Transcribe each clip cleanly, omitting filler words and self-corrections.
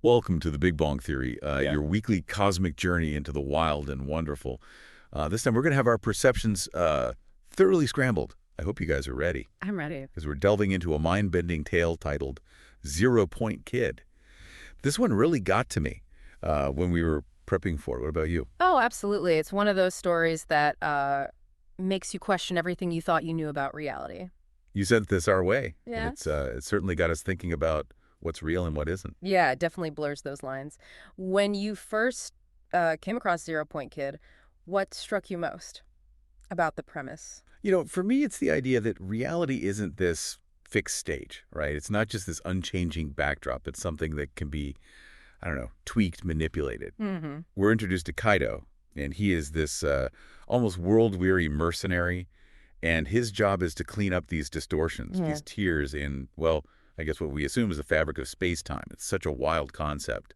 Welcome to the Big Bong Theory, Yeah. your weekly cosmic journey into the wild and wonderful. This time we're going to have our perceptions thoroughly scrambled. I hope you guys are ready, I'm ready. because we're delving into a mind-bending tale titled Zero Point Kid. This one really got to me when we were prepping for it. What about you? Oh, absolutely. It's one of those stories that makes you question everything you thought you knew about reality. You sent this our way, and Yeah. it certainly got us thinking about what's real and what isn't. Yeah, it definitely blurs those lines. When you first came across Zero Point Kid, what struck you most about the premise? You know, for me, it's the idea that reality isn't this fixed stage, right? It's not just this unchanging backdrop. It's something that can be, I don't know, tweaked, manipulated. Mm-hmm. We're introduced to Kaido, and he is this almost world-weary mercenary, and his job is to clean up these distortions, Yeah. these tears in, well, I guess what we assume is the fabric of space-time. It's such a wild concept.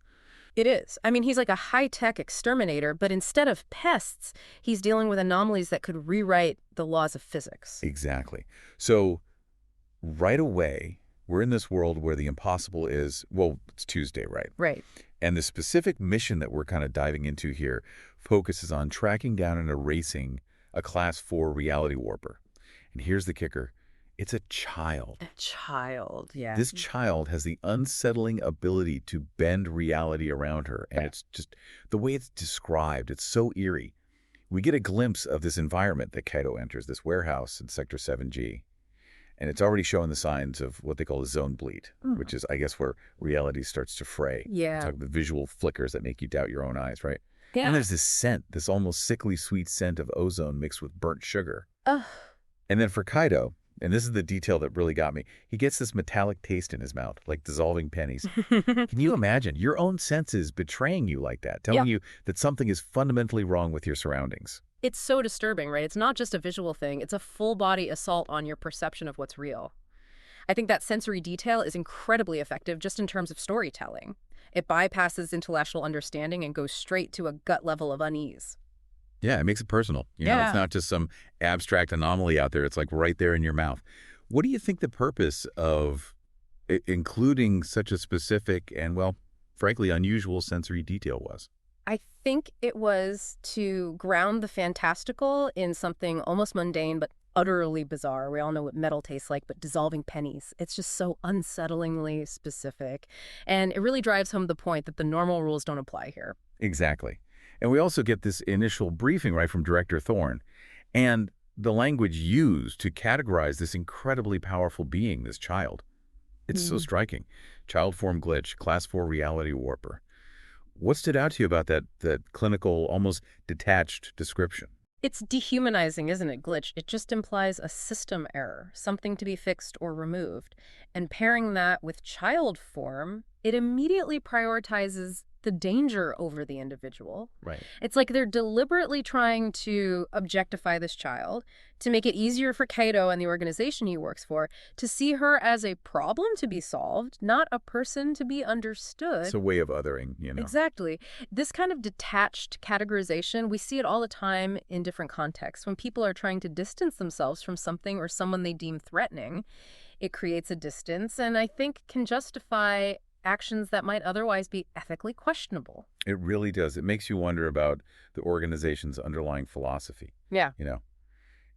It is. I mean, he's like a high-tech exterminator, but instead of pests, he's dealing with anomalies that could rewrite the laws of physics. Exactly. So right away, we're in this world where the impossible is, well, it's Tuesday, right? Right. And the specific mission that we're kind of diving into here focuses on tracking down and erasing a Class 4 reality warper. And here's the kicker. It's a child. A child, yeah. This child has the unsettling ability to bend reality around her. And Right. it's just the way it's described, it's so eerie. We get a glimpse of this environment that Kaido enters, this warehouse in Sector 7G. And it's already showing the signs of what they call a zone bleed, which is, I guess, where reality starts to fray. Yeah. Talk the visual flickers that make you doubt your own eyes, right? Yeah. And there's this scent, this almost sickly sweet scent of ozone mixed with burnt sugar. Ugh. And then for Kaido, and this is the detail that really got me, he gets this metallic taste in his mouth, like dissolving pennies. Can you imagine your own senses betraying you like that, telling you that something is fundamentally wrong with your surroundings? It's so disturbing, right? It's not just a visual thing. It's a full-body assault on your perception of what's real. I think that sensory detail is incredibly effective just in terms of storytelling. It bypasses intellectual understanding and goes straight to a gut level of unease. Yeah, it makes it personal. You know, Yeah. it's not just some abstract anomaly out there. It's like right there in your mouth. What do you think the purpose of including such a specific and, well, frankly, unusual sensory detail was? I think it was to ground the fantastical in something almost mundane but utterly bizarre. We all know what metal tastes like, but dissolving pennies. It's just so unsettlingly specific. And it really drives home the point that the normal rules don't apply here. Exactly. And we also get this initial briefing, right, from Director Thorne. And the language used to categorize this incredibly powerful being, this child. It's so striking. Child form glitch, Class 4 reality warper. What stood out to you about that clinical, almost detached description? It's dehumanizing, isn't it, glitch? It just implies a system error, something to be fixed or removed. And pairing that with child form, it immediately prioritizes the danger over the individual. Right. It's like they're deliberately trying to objectify this child to make it easier for Kaido and the organization he works for to see her as a problem to be solved, not a person to be understood. It's a way of othering, you know. Exactly. This kind of detached categorization, we see it all the time in different contexts. When people are trying to distance themselves from something or someone they deem threatening, it creates a distance and I think can justify actions that might otherwise be ethically questionable. It really does. It makes you wonder about the organization's underlying philosophy, Yeah. you know,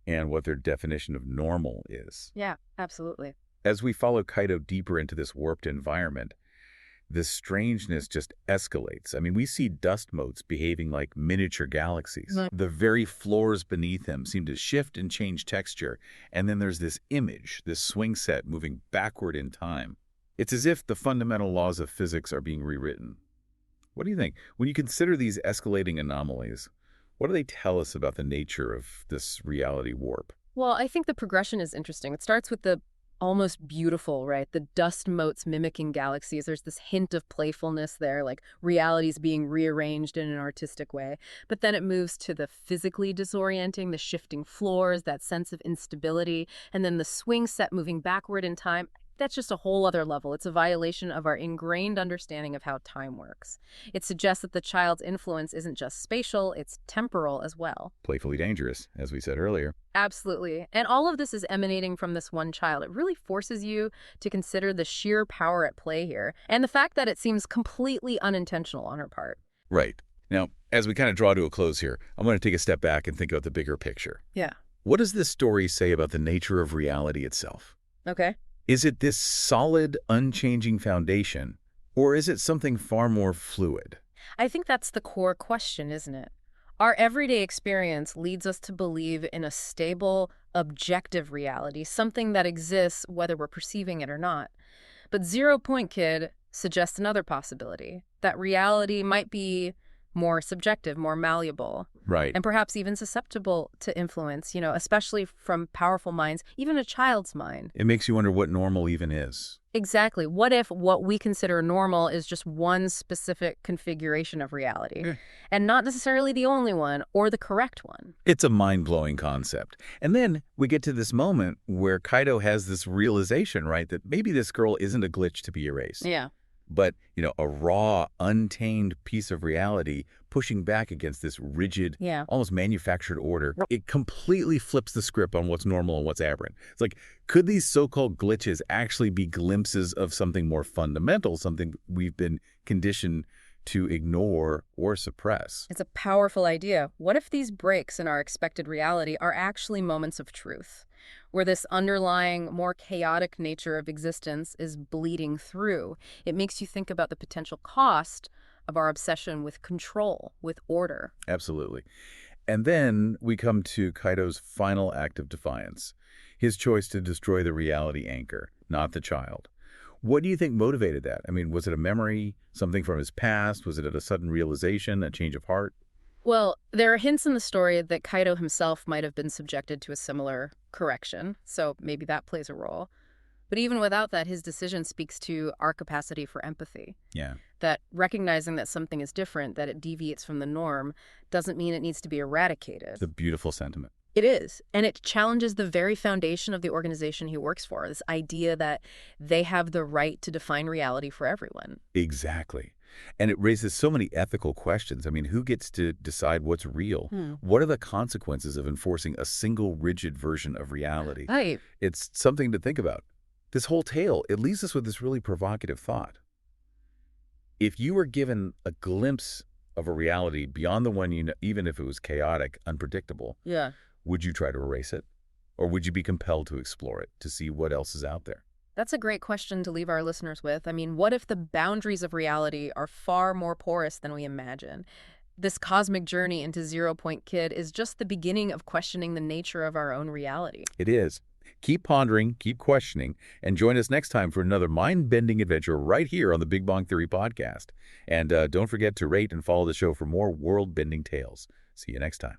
and what their definition of normal is. Yeah, absolutely. As we follow Kaido deeper into this warped environment, this strangeness just escalates. I mean, we see dust motes behaving like miniature galaxies. Right. The very floors beneath him seem to shift and change texture. And then there's this image, this swing set moving backward in time. It's as if the fundamental laws of physics are being rewritten. What do you think? When you consider these escalating anomalies, what do they tell us about the nature of this reality warp? Well, I think the progression is interesting. It starts with the almost beautiful, right? The dust motes mimicking galaxies. There's this hint of playfulness there, like reality's being rearranged in an artistic way. But then it moves to the physically disorienting, the shifting floors, that sense of instability, and then the swing set moving backward in time. That's just a whole other level. It's a violation of our ingrained understanding of how time works. It suggests that the child's influence isn't just spatial, it's temporal as well. Playfully dangerous, as we said earlier. Absolutely. And all of this is emanating from this one child. It really forces you to consider the sheer power at play here, and the fact that it seems completely unintentional on her part. Right. Now, as we kind of draw to a close here, I'm going to take a step back and think about the bigger picture. Yeah. What does this story say about the nature of reality itself? Okay. Is it this solid, unchanging foundation, or is it something far more fluid? I think that's the core question, isn't it? Our everyday experience leads us to believe in a stable, objective reality, something that exists whether we're perceiving it or not. But 0 Point Kid suggests another possibility, that reality might be more subjective, more malleable, Right. and perhaps even susceptible to influence, especially from powerful minds, even a child's mind. It makes you wonder what normal even is. Exactly. What if what we consider normal is just one specific configuration of reality, and not necessarily the only one or the correct one? It's a mind-blowing concept. And then we get to this moment where Kaido has this realization, right, that maybe this girl isn't a glitch to be erased. Yeah. But, a raw, untamed piece of reality pushing back against this rigid, almost manufactured order. It completely flips the script on what's normal and what's aberrant. It's like, could these so-called glitches actually be glimpses of something more fundamental, something we've been conditioned to ignore or suppress? It's a powerful idea. What if these breaks in our expected reality are actually moments of truth, where this underlying, more chaotic nature of existence is bleeding through? It makes you think about the potential cost of our obsession with control, with order. Absolutely. And then we come to Kaido's final act of defiance, his choice to destroy the reality anchor, not the child. What do you think motivated that? I mean, was it a memory, something from his past? Was it a sudden realization, a change of heart? Well, there are hints in the story that Kaido himself might have been subjected to a similar correction, so maybe that plays a role. But even without that, his decision speaks to our capacity for empathy. Yeah. That recognizing that something is different, that it deviates from the norm, doesn't mean it needs to be eradicated. It's a beautiful sentiment. It is. And it challenges the very foundation of the organization he works for, this idea that they have the right to define reality for everyone. Exactly. And it raises so many ethical questions. I mean, who gets to decide what's real? What are the consequences of enforcing a single rigid version of reality? Right. It's something to think about. This whole tale, it leaves us with this really provocative thought. If you were given a glimpse of a reality beyond the one you know, even if it was chaotic, unpredictable, would you try to erase it? Or would you be compelled to explore it, to see what else is out there? That's a great question to leave our listeners with. I mean, what if the boundaries of reality are far more porous than we imagine? This cosmic journey into 0 Point Kid is just the beginning of questioning the nature of our own reality. It is. Keep pondering, keep questioning, and join us next time for another mind-bending adventure right here on the Big Bong Theory podcast. And don't forget to rate and follow the show for more world-bending tales. See you next time.